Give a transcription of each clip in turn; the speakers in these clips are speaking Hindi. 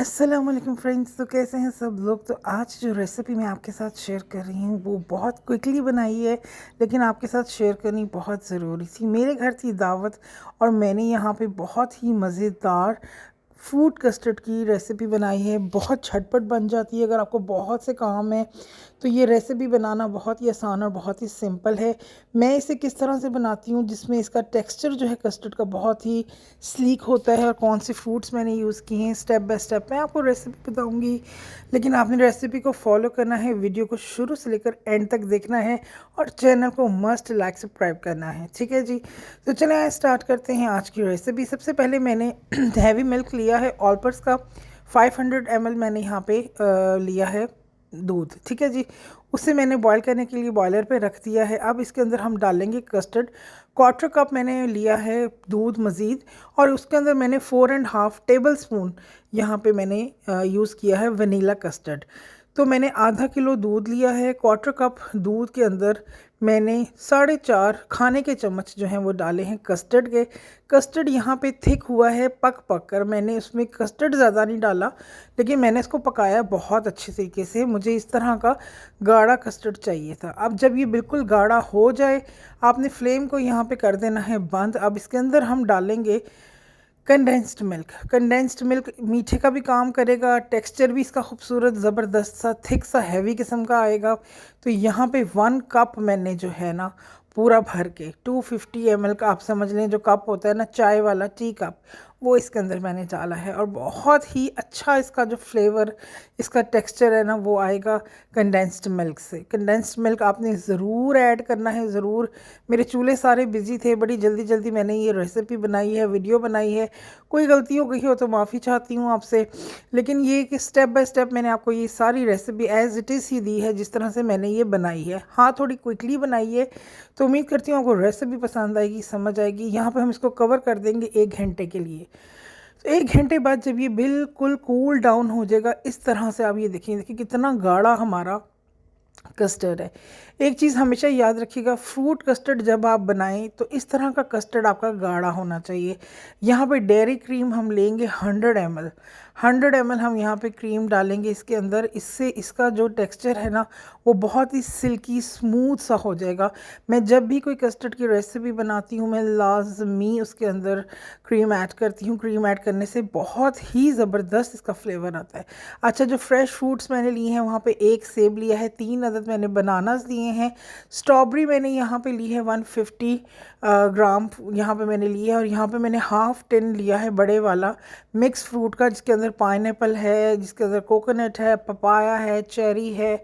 अस्सलाम वालेकुम फ्रेंड्स। तो कैसे हैं सब लोग। तो आज जो रेसिपी मैं आपके साथ शेयर कर रही हूँ वो बहुत क्विकली बनाई है, लेकिन आपके साथ शेयर करनी बहुत ज़रूरी थी। मेरे घर थी दावत और मैंने यहाँ पे बहुत ही मज़ेदार फ्रूट कस्टर्ड की रेसिपी बनाई है। बहुत झटपट बन जाती है। अगर आपको बहुत से काम है तो ये रेसिपी बनाना बहुत ही आसान और बहुत ही सिंपल है। मैं इसे किस तरह से बनाती हूँ जिसमें इसका टेक्सचर जो है कस्टर्ड का बहुत ही स्लीक होता है, और कौन से फ्रूट्स मैंने यूज़ किए हैं स्टेप बाय स्टेप मैं आपको रेसिपी बताऊँगी। लेकिन आपने रेसिपी को फॉलो करना है, वीडियो को शुरू से लेकर एंड तक देखना है और चैनल को मस्ट लाइक सब्सक्राइब करना है। ठीक है जी। तो चलें स्टार्ट करते हैं आज की रेसिपी। सबसे पहले मैंने हैवी मिल्क लिया है ऑलपर्स का 500 ml मैंने यहाँ पे लिया है दूध। ठीक है जी। उसे मैंने बॉईल करने के लिए बॉयलर पे रख दिया है। अब इसके अंदर हम डालेंगे कस्टर्ड। 1/4 कप मैंने लिया है दूध मज़ीद, और उसके अंदर मैंने 4.5 टेबल स्पून यहाँ पे मैंने यूज़ किया है वनीला कस्टर्ड। तो मैंने आधा किलो दूध लिया है। 1/4 कप दूध के अंदर मैंने 4.5 खाने के चम्मच जो हैं वो डाले हैं कस्टर्ड के। कस्टर्ड यहाँ पे थिक हुआ है पक कर। मैंने उसमें कस्टर्ड ज़्यादा नहीं डाला, लेकिन मैंने इसको पकाया बहुत अच्छे तरीके से। मुझे इस तरह का गाढ़ा कस्टर्ड चाहिए था। अब जब ये बिल्कुल गाढ़ा हो जाए, आपने फ्लेम को यहाँ पे कर देना है बंद। अब इसके अंदर हम डालेंगे कंडेंस्ड मिल्क। कंडेंस्ड मिल्क मीठे का भी काम करेगा, टेक्सचर भी इसका खूबसूरत ज़बरदस्त सा थिक सा हैवी किस्म का आएगा। तो यहाँ पे 1 कप मैंने जो है ना पूरा भर के 250 ml का, आप समझ लें जो कप होता है ना चाय वाला टी कप, वो इसके अंदर मैंने डाला है। और बहुत ही अच्छा इसका जो फ्लेवर, इसका टेक्सचर है ना वो आएगा कंडेंस्ड मिल्क से। कंडेंस्ड मिल्क आपने ज़रूर ऐड करना है, ज़रूर। मेरे चूल्हे सारे बिजी थे, बड़ी जल्दी जल्दी मैंने ये रेसिपी बनाई है, वीडियो बनाई है। कोई गलती हो गई हो तो माफ़ी चाहती हूँ आपसे, लेकिन ये कि स्टेप बाय स्टेप मैंने आपको ये सारी रेसिपी एज़ इट इज़ ही दी है जिस तरह से मैंने ये बनाई है। हाँ, थोड़ी क्विकली बनाई है, तो उम्मीद करती हूँ आपको रेसिपी पसंद आएगी, समझ आएगी। यहाँ पे हम इसको कवर कर देंगे 1 घंटे के लिए। तो 1 घंटे बाद जब ये बिल्कुल कूल डाउन हो जाएगा, इस तरह से आप ये देखिए कितना गाढ़ा हमारा कस्टर्ड है। एक चीज़ हमेशा याद रखिएगा, फ्रूट कस्टर्ड जब आप बनाएं तो इस तरह का कस्टर्ड आपका गाढ़ा होना चाहिए। यहाँ पे डेयरी क्रीम हम लेंगे 100 ml। 100 ml हम यहाँ पे क्रीम डालेंगे इसके अंदर। इससे इसका जो टेक्सचर है ना वो बहुत ही सिल्की स्मूथ सा हो जाएगा। मैं जब भी कोई कस्टर्ड की रेसिपी बनाती हूँ मैं लाजमी उसके अंदर क्रीम ऐड करती हूँ। क्रीम ऐड करने से बहुत ही ज़बरदस्त इसका फ्लेवर आता है। अच्छा, जो फ्रेश फ्रूट्स मैंने लिए हैं वहाँ पे 1 सेब लिया है, 3 अदद मैंने बनानास लिए हैं। स्ट्रॉबेरी मैंने यहाँ पे ली है 150 ग्राम यहाँ पे मैंने लिया है। और यहाँ पे मैंने हाफ टिन लिया है बड़े वाला मिक्स फ्रूट का, जिसके अंदर पाइनएप्पल है, जिसके अंदर कोकोनट है, पपाया है, चेरी है।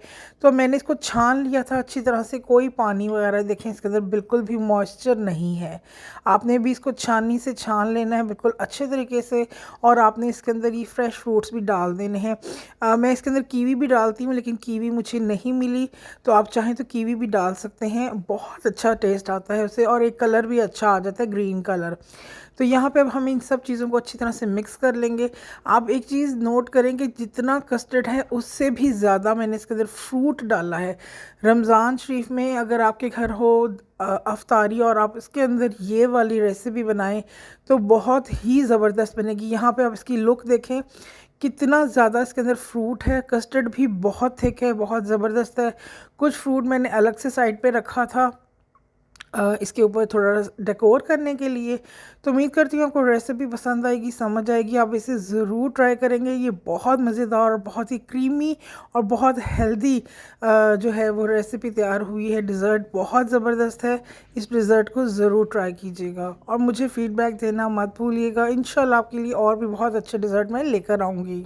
तो मैंने इसको छान लिया था अच्छी तरह से, कोई पानी वगैरह देखें इसके अंदर बिल्कुल भी मॉइस्चर नहीं है। आपने भी इसको छाननी से छान लेना है बिल्कुल अच्छे तरीके से, और आपने इसके अंदर ये फ्रेश फ्रूट्स भी डाल देने हैं। मैं इसके अंदर कीवी भी डालती हूँ, लेकिन कीवी मुझे नहीं मिली, तो आप चाहें तो कीवी भी डाल सकते हैं। बहुत अच्छा टेस्ट आता है उससे, और एक कलर भी अच्छा आ जाता है, ग्रीन कलर। तो यहाँ पे अब हम इन सब चीज़ों को अच्छी तरह से मिक्स कर लेंगे। आप एक चीज़ नोट करें कि जितना कस्टर्ड है उससे भी ज़्यादा मैंने इसके अंदर फ्रूट डाला है। रमज़ान शरीफ में अगर आपके घर हो अफ्तारी और आप इसके अंदर ये वाली रेसिपी बनाएं तो बहुत ही ज़बरदस्त बनेगी। यहाँ पे आप इसकी लुक देखें कितना ज़्यादा इसके अंदर फ्रूट है। कस्टर्ड भी बहुत थिक है, बहुत ज़बरदस्त है। कुछ फ्रूट मैंने अलग से साइड पे रखा था इसके ऊपर थोड़ा डेकोर करने के लिए। तो उम्मीद करती हूँ आपको रेसिपी पसंद आएगी, समझ आएगी। आप इसे ज़रूर ट्राई करेंगे। ये बहुत मज़ेदार और बहुत ही क्रीमी और बहुत हेल्दी जो है वो रेसिपी तैयार हुई है। डिज़र्ट बहुत ज़बरदस्त है। इस डिज़र्ट को ज़रूर ट्राई कीजिएगा और मुझे फ़ीडबैक देना मत भूलिएगा। इंशाल्लाह आपके लिए और भी बहुत अच्छे डिज़र्ट मैं लेकर आऊँगी।